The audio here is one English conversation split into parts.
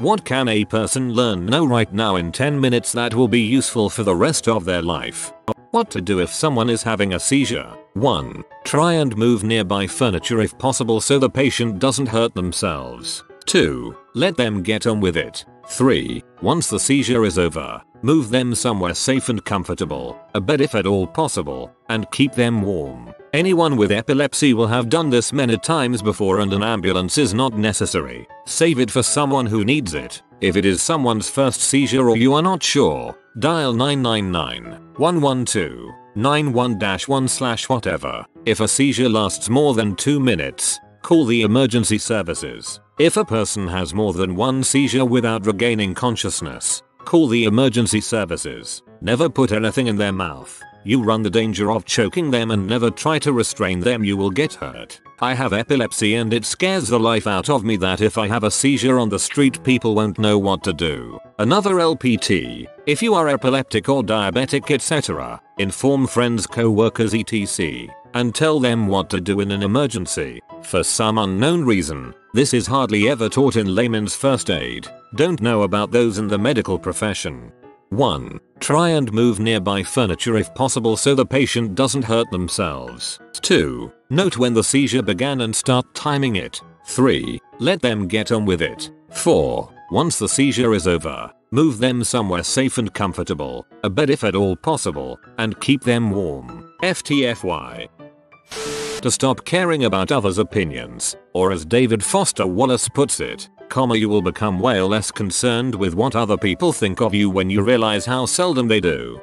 What can a person learn right now in 10 minutes that will be useful for the rest of their life? What to do if someone is having a seizure. 1. Try and move nearby furniture if possible so the patient doesn't hurt themselves. 2. Let them get on with it. 3. Once the seizure is over, move them somewhere safe and comfortable, a bed if at all possible, and keep them warm. Anyone with epilepsy will have done this many times before and an ambulance is not necessary. Save it for someone who needs it. If it is someone's first seizure or you are not sure, dial 999-112-91-1/whatever. If a seizure lasts more than 2 minutes, call the emergency services. If a person has more than one seizure without regaining consciousness, call the emergency services. Never put anything in their mouth. You run the danger of choking them, and never try to restrain them, you will get hurt. I have epilepsy and it scares the life out of me that if I have a seizure on the street people won't know what to do. Another LPT. If you are epileptic or diabetic etc., inform friends, co-workers etc. and tell them what to do in an emergency. For some unknown reason, this is hardly ever taught in layman's first aid. Don't know about those in the medical profession. 1. Try and move nearby furniture if possible so the patient doesn't hurt themselves. 2. Note when the seizure began and start timing it. 3. Let them get on with it. 4. Once the seizure is over, move them somewhere safe and comfortable, a bed if at all possible, and keep them warm. FTFY. To stop caring about others' opinions, or as David Foster Wallace puts it, you will become way less concerned with what other people think of you when you realize how seldom they do.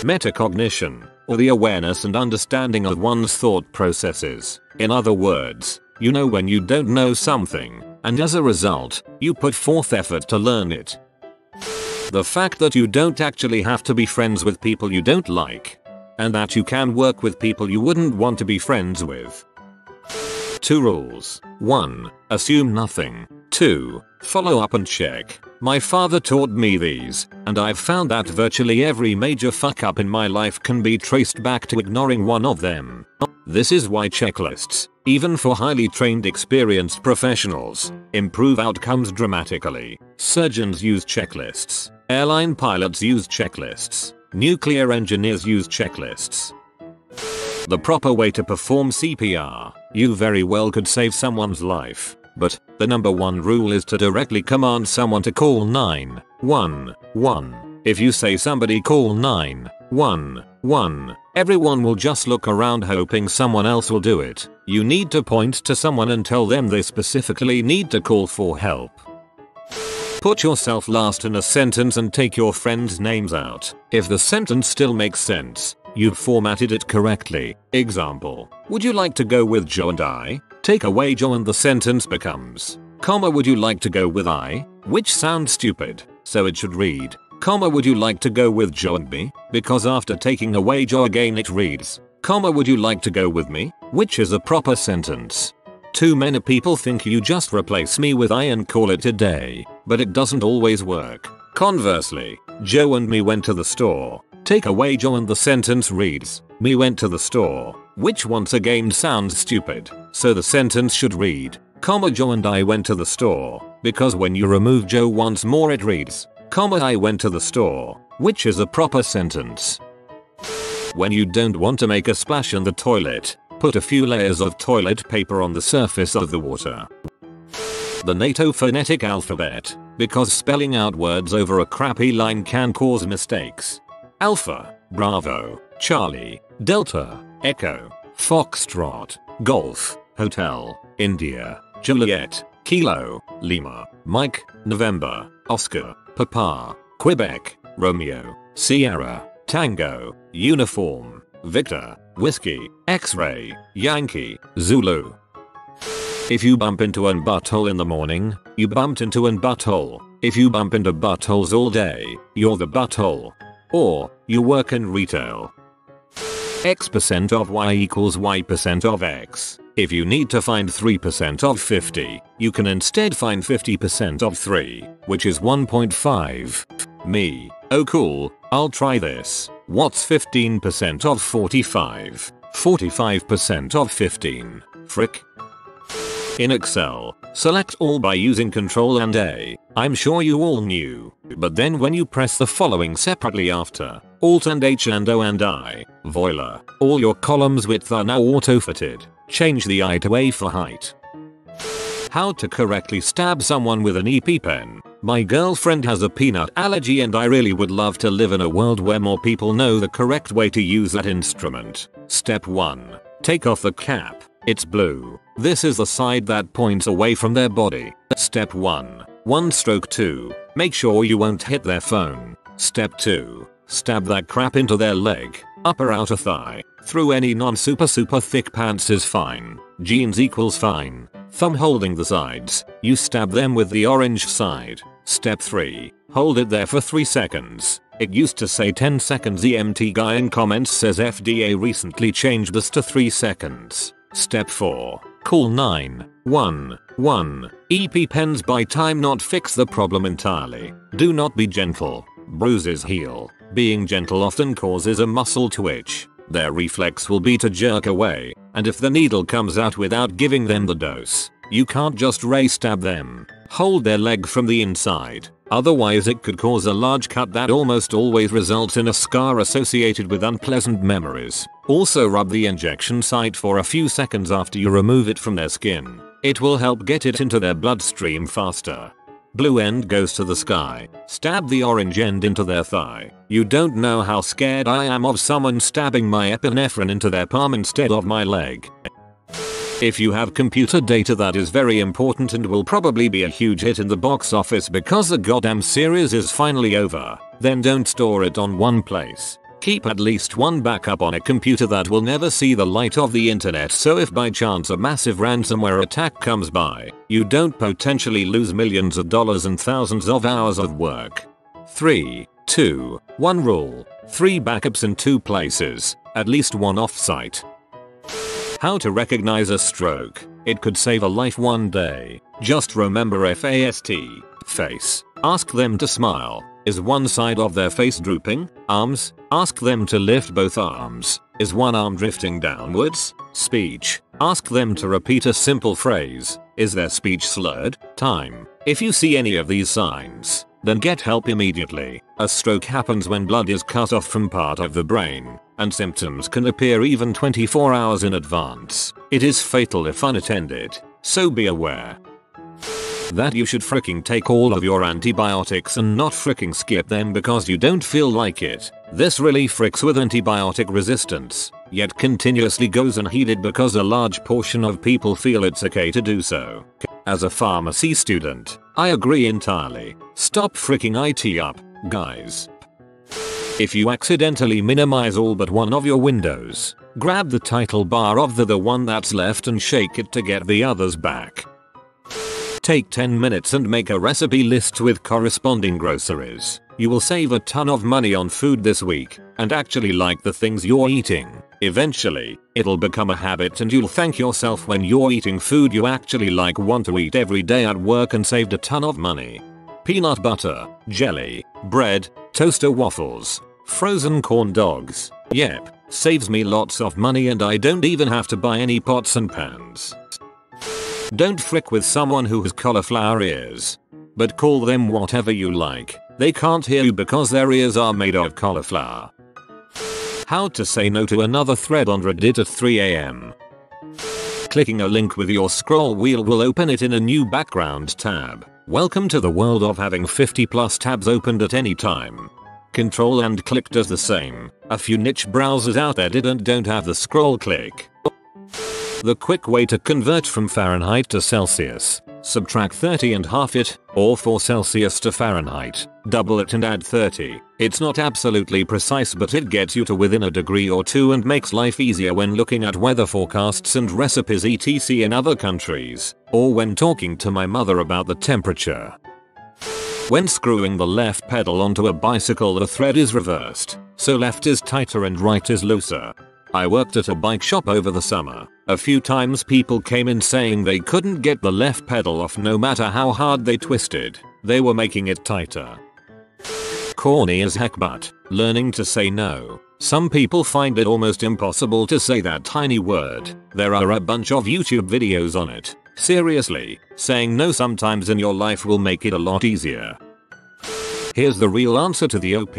Metacognition, or the awareness and understanding of one's thought processes. In other words, you know when you don't know something, and as a result, you put forth effort to learn it. The fact that you don't actually have to be friends with people you don't like, and that you can work with people you wouldn't want to be friends with. 2 rules. 1. Assume nothing. 2. Follow up and check. My father taught me these, and I've found that virtually every major fuck up in my life can be traced back to ignoring one of them. This is why checklists, even for highly trained experienced professionals, improve outcomes dramatically. Surgeons use checklists. Airline pilots use checklists. Nuclear engineers use checklists. The proper way to perform CPR. You very well could save someone's life, but the number one rule is to directly command someone to call 911. If you say somebody call 911, everyone will just look around hoping someone else will do it. You need to point to someone and tell them they specifically need to call for help. Put yourself last in a sentence and take your friends' names out. If the sentence still makes sense, you've formatted it correctly. Example: would you like to go with Joe and I? Take away Joe and the sentence becomes, would you like to go with I? Which sounds stupid, so it should read, would you like to go with Joe and me? Because after taking away Joe again it reads, would you like to go with me? Which is a proper sentence. Too many people think you just replace me with I and call it a day, but it doesn't always work. Conversely, Joe and me went to the store. Take away Joe and the sentence reads, me went to the store, which once again sounds stupid, so the sentence should read, Joe and I went to the store, because when you remove Joe once more it reads, I went to the store, which is a proper sentence. When you don't want to make a splash in the toilet, put a few layers of toilet paper on the surface of the water. The NATO phonetic alphabet, because spelling out words over a crappy line can cause mistakes. Alpha, Bravo, Charlie, Delta, Echo, Foxtrot, Golf, Hotel, India, Juliet, Kilo, Lima, Mike, November, Oscar, Papa, Quebec, Romeo, Sierra, Tango, Uniform, Victor, Whiskey, X-Ray, Yankee, Zulu. If you bump into an butthole in the morning, you bumped into an butthole. If you bump into buttholes all day, you're the butthole. Or, you work in retail. X% of Y equals Y% of X. If you need to find 3% of 50, you can instead find 50% of 3, which is 1.5. Me. Oh cool, I'll try this. What's 15% of 45? 45% of 15. Frick. In Excel, select all by using Ctrl and A. I'm sure you all knew, but then when you press the following separately after Alt and H and O and I, voila, all your columns width are now auto-fitted. Change the I to A for height. How to correctly stab someone with an EpiPen. My girlfriend has a peanut allergy and I really would love to live in a world where more people know the correct way to use that instrument. Step 1. Take off the cap. It's blue. This is the side that points away from their body. Step 1. Stroke 2. Make sure you won't hit their phone. Step 2. Stab that crap into their leg, upper outer thigh. Through any super thick pants is fine. Jeans equals fine. Thumb holding the sides. You stab them with the orange side. Step 3. Hold it there for 3 seconds. It used to say 10 seconds. EMT guy in comments says FDA recently changed this to 3 seconds. Step 4. Call 911. EpiPens by time not fix the problem entirely. Do not be gentle. Bruises heal. Being gentle often causes a muscle twitch. Their reflex will be to jerk away, and if the needle comes out without giving them the dose, you can't just stab them. Hold their leg from the inside, otherwise it could cause a large cut that almost always results in a scar associated with unpleasant memories. Also rub the injection site for a few seconds after you remove it from their skin. It will help get it into their bloodstream faster. Blue end goes to the sky. Stab the orange end into their thigh. You don't know how scared I am of someone stabbing my epinephrine into their palm instead of my leg. If you have computer data that is very important and will probably be a huge hit in the box office because the goddamn series is finally over, then don't store it on one place. Keep at least one backup on a computer that will never see the light of the internet, so if by chance a massive ransomware attack comes by, you don't potentially lose millions of dollars and thousands of hours of work. 3, 2, 1 rule. 3 backups in 2 places, at least one off-site. How to recognize a stroke. It could save a life one day. Just remember FAST. Face. Ask them to smile. Is one side of their face drooping? Arms. Ask them to lift both arms. Is one arm drifting downwards? Speech. Ask them to repeat a simple phrase. Is their speech slurred? Time. If you see any of these signs, then get help immediately. A stroke happens when blood is cut off from part of the brain, and symptoms can appear even 24 hours in advance. It is fatal if unattended, so be aware that you should fricking take all of your antibiotics and not fricking skip them because you don't feel like it. This really fricks with antibiotic resistance, yet continuously goes unheeded because a large portion of people feel it's okay to do so. As a pharmacy student, I agree entirely. Stop fricking IT up, guys. If you accidentally minimize all but one of your windows, grab the title bar of the one that's left and shake it to get the others back. Take 10 minutes and make a recipe list with corresponding groceries. You will save a ton of money on food this week and actually like the things you're eating. Eventually, it'll become a habit and you'll thank yourself when you're eating food you actually want to eat every day at work and saved a ton of money. Peanut butter, jelly, bread, toaster waffles, frozen corn dogs. Yep, saves me lots of money and I don't even have to buy any pots and pans. Don't frick with someone who has cauliflower ears. But call them whatever you like. They can't hear you because their ears are made of cauliflower. How to say no to another thread on Reddit at 3 AM. Clicking a link with your scroll wheel will open it in a new background tab. Welcome to the world of having 50+ tabs opened at any time. Control and click does the same. A few niche browsers out there did and don't have the scroll click. The quick way to convert from Fahrenheit to Celsius. Subtract 30 and half it, or 4 Celsius to Fahrenheit. Double it and add 30. It's not absolutely precise but it gets you to within a degree or two and makes life easier when looking at weather forecasts and recipes etc. in other countries, or when talking to my mother about the temperature. When screwing the left pedal onto a bicycle the thread is reversed, so left is tighter and right is looser. I worked at a bike shop over the summer. A few times people came in saying they couldn't get the left pedal off no matter how hard they twisted. They were making it tighter. Corny as heck but learning to say no. Some people find it almost impossible to say that tiny word. There are a bunch of YouTube videos on it. Seriously, saying no sometimes in your life will make it a lot easier. Here's the real answer to the OP.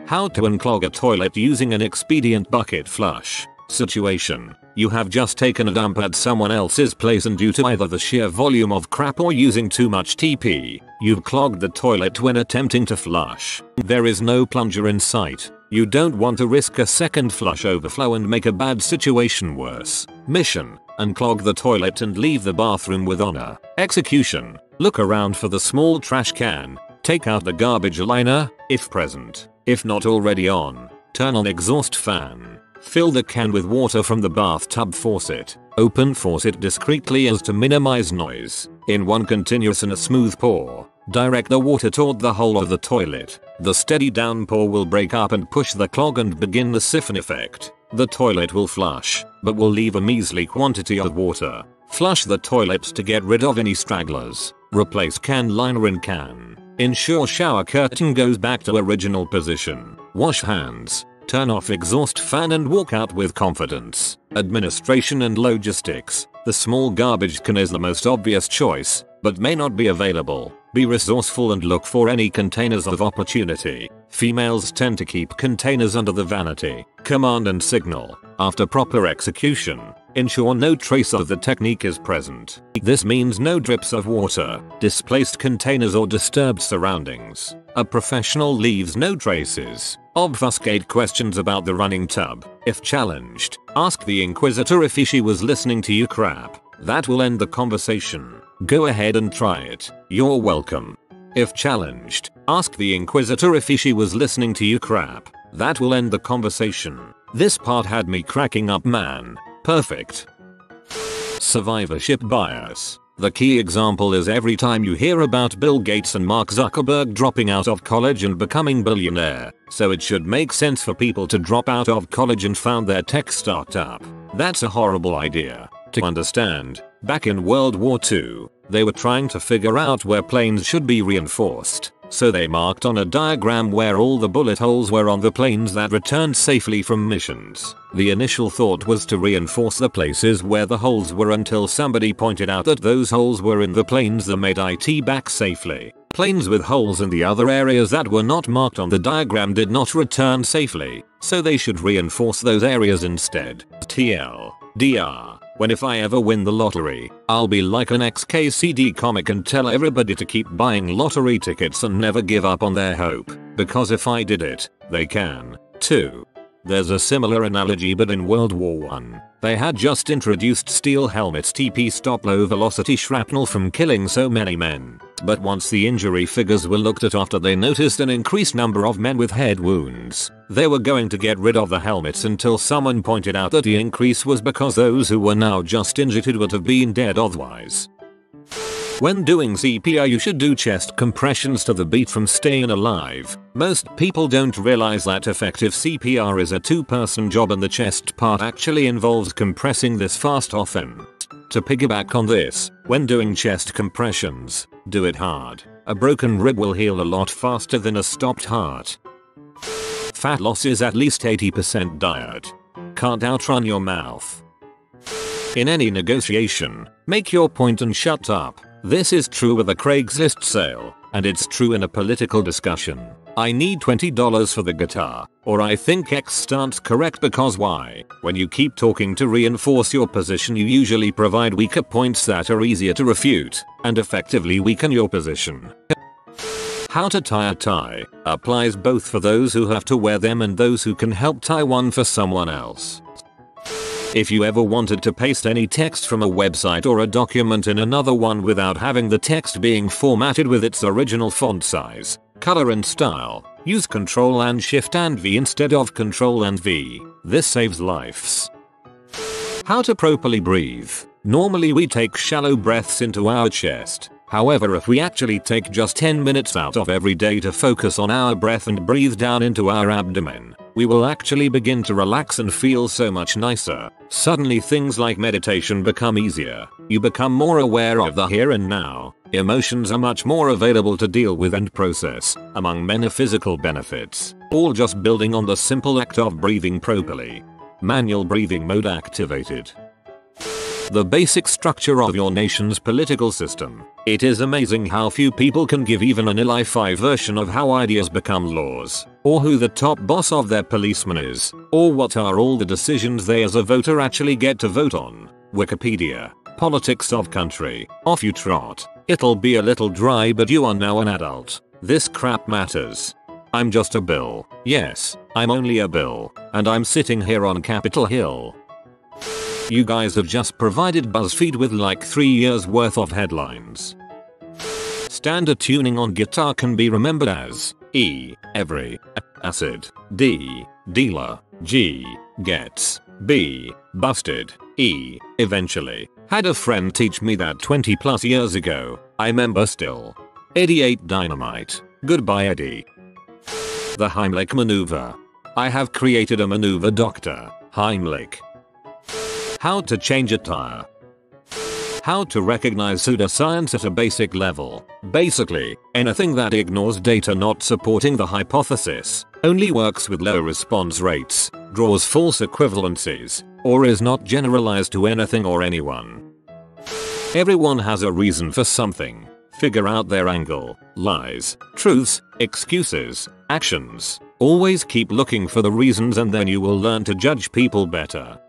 How to unclog a toilet using an expedient bucket flush. Situation. You have just taken a dump at someone else's place and due to either the sheer volume of crap or using too much TP, you've clogged the toilet when attempting to flush. There is no plunger in sight. You don't want to risk a second flush overflow and make a bad situation worse. Mission. Unclog the toilet and leave the bathroom with honor. Execution. Look around for the small trash can. Take out the garbage liner, if present. If not already on, turn on exhaust fan. Fill the can with water from the bathtub faucet. Open faucet discreetly as to minimize noise. In one continuous and a smooth pour, direct the water toward the hole of the toilet. The steady downpour will break up and push the clog and begin the siphon effect. The toilet will flush, but will leave a measly quantity of water. Flush the toilet to get rid of any stragglers. Replace can liner in can. Ensure shower curtain goes back to original position. Wash hands. Turn off exhaust fan and walk out with confidence. Administration and logistics. The small garbage can is the most obvious choice, but may not be available. Be resourceful and look for any containers of opportunity. Females tend to keep containers under the vanity. Command and signal. After proper execution, ensure no trace of the technique is present. This means no drips of water, displaced containers or disturbed surroundings. A professional leaves no traces. Obfuscate questions about the running tub. If challenged, ask the inquisitor if she was listening to you crap. That will end the conversation. Go ahead and try it. You're welcome. If challenged, ask the inquisitor if she was listening to you crap. That will end the conversation. This part had me cracking up, man. Perfect. Survivorship bias. The key example is every time you hear about Bill Gates and Mark Zuckerberg dropping out of college and becoming billionaire. So it should make sense for people to drop out of college and found their tech startup. That's a horrible idea. To understand, back in World War II, they were trying to figure out where planes should be reinforced. So they marked on a diagram where all the bullet holes were on the planes that returned safely from missions. The initial thought was to reinforce the places where the holes were until somebody pointed out that those holes were in the planes that made it back safely. Planes with holes in the other areas that were not marked on the diagram did not return safely, so they should reinforce those areas instead. TLDR. When if I ever win the lottery, I'll be like an XKCD comic and tell everybody to keep buying lottery tickets and never give up on their hope, because if I did it, they can, too. There's a similar analogy, but in World War I, they had just introduced steel helmets to stop low velocity shrapnel from killing so many men. But once the injury figures were looked at after they noticed an increased number of men with head wounds, they were going to get rid of the helmets until someone pointed out that the increase was because those who were now just injured would have been dead otherwise. When doing CPR, you should do chest compressions to the beat from Staying Alive. Most people don't realize that effective CPR is a two-person job and the chest part actually involves compressing this fast often. To piggyback on this, when doing chest compressions, do it hard. A broken rib will heal a lot faster than a stopped heart. Fat loss is at least 80% diet. Can't outrun your mouth. In any negotiation, make your point and shut up. This is true with a Craigslist sale, and it's true in a political discussion. I need $20 for the guitar, or I think X stance correct because Y. When you keep talking to reinforce your position, you usually provide weaker points that are easier to refute, and effectively weaken your position. How to tie a tie applies both for those who have to wear them and those who can help tie one for someone else. If you ever wanted to paste any text from a website or a document in another one without having the text being formatted with its original font size, color and style, use Ctrl and Shift and V instead of Ctrl and V. This saves lives. How to properly breathe. Normally we take shallow breaths into our chest. However, if we actually take just 10 minutes out of every day to focus on our breath and breathe down into our abdomen, we will actually begin to relax and feel so much nicer. Suddenly things like meditation become easier. You become more aware of the here and now. Emotions are much more available to deal with and process, among many physical benefits, all just building on the simple act of breathing properly. Manual breathing mode activated. The basic structure of your nation's political system. It is amazing how few people can give even an Li-Fi version of how ideas become laws, or who the top boss of their policeman is, or what are all the decisions they as a voter actually get to vote on. Wikipedia. Politics of country. Off you trot. It'll be a little dry, but you are now an adult. This crap matters. I'm just a bill. Yes, I'm only a bill, and I'm sitting here on Capitol Hill. You guys have just provided BuzzFeed with like 3 years worth of headlines. Standard tuning on guitar can be remembered as E, every, acid, D, dealer, G, gets, B, busted, E, eventually. Had a friend teach me that 20 plus years ago. I remember still. 88 dynamite. Goodbye Eddie. The Heimlich maneuver. I have created a maneuver, Dr. Heimlich. How to change a tire. How to recognize pseudoscience at a basic level. Basically, anything that ignores data not supporting the hypothesis, only works with low response rates, draws false equivalencies, or is not generalized to anything or anyone. Everyone has a reason for something. Figure out their angle, lies, truths, excuses, actions. Always keep looking for the reasons and then you will learn to judge people better.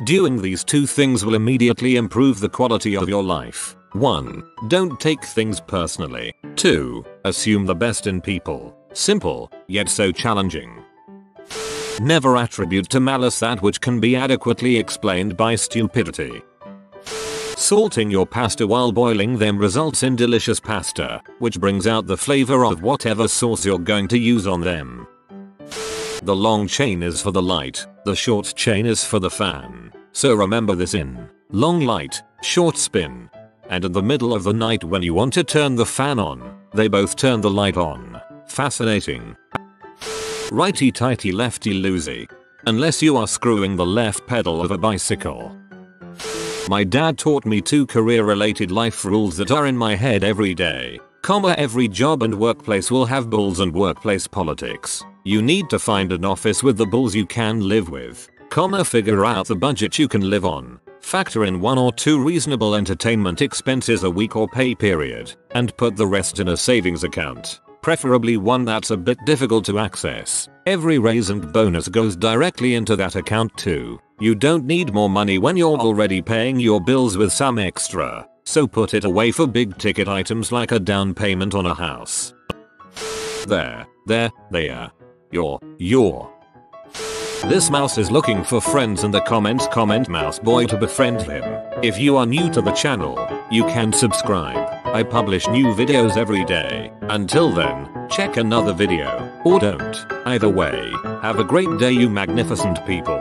Doing these two things will immediately improve the quality of your life. 1. Don't take things personally. 2. Assume the best in people. Simple, yet so challenging. Never attribute to malice that which can be adequately explained by stupidity. Salting your pasta while boiling them results in delicious pasta, which brings out the flavor of whatever sauce you're going to use on them. The long chain is for the light, the short chain is for the fan. So remember this in long light, short spin. And in the middle of the night when you want to turn the fan on, they both turn the light on. Fascinating. Righty tighty lefty loosey. Unless you are screwing the left pedal of a bicycle. My dad taught me 2 career-related life rules that are in my head every day. Every job and workplace will have bulls and workplace politics. You need to find an office with the bulls you can live with. Figure out the budget you can live on. Factor in 1 or 2 reasonable entertainment expenses a week or pay period, and put the rest in a savings account. Preferably one that's a bit difficult to access. Every raise and bonus goes directly into that account too. You don't need more money when you're already paying your bills with some extra. So put it away for big ticket items like a down payment on a house. There. Your. This mouse is looking for friends in the comments. Comment mouse boy to befriend him. If you are new to the channel, you can subscribe. I publish new videos every day. Until then, check another video, or don't. Either way, have a great day you magnificent people.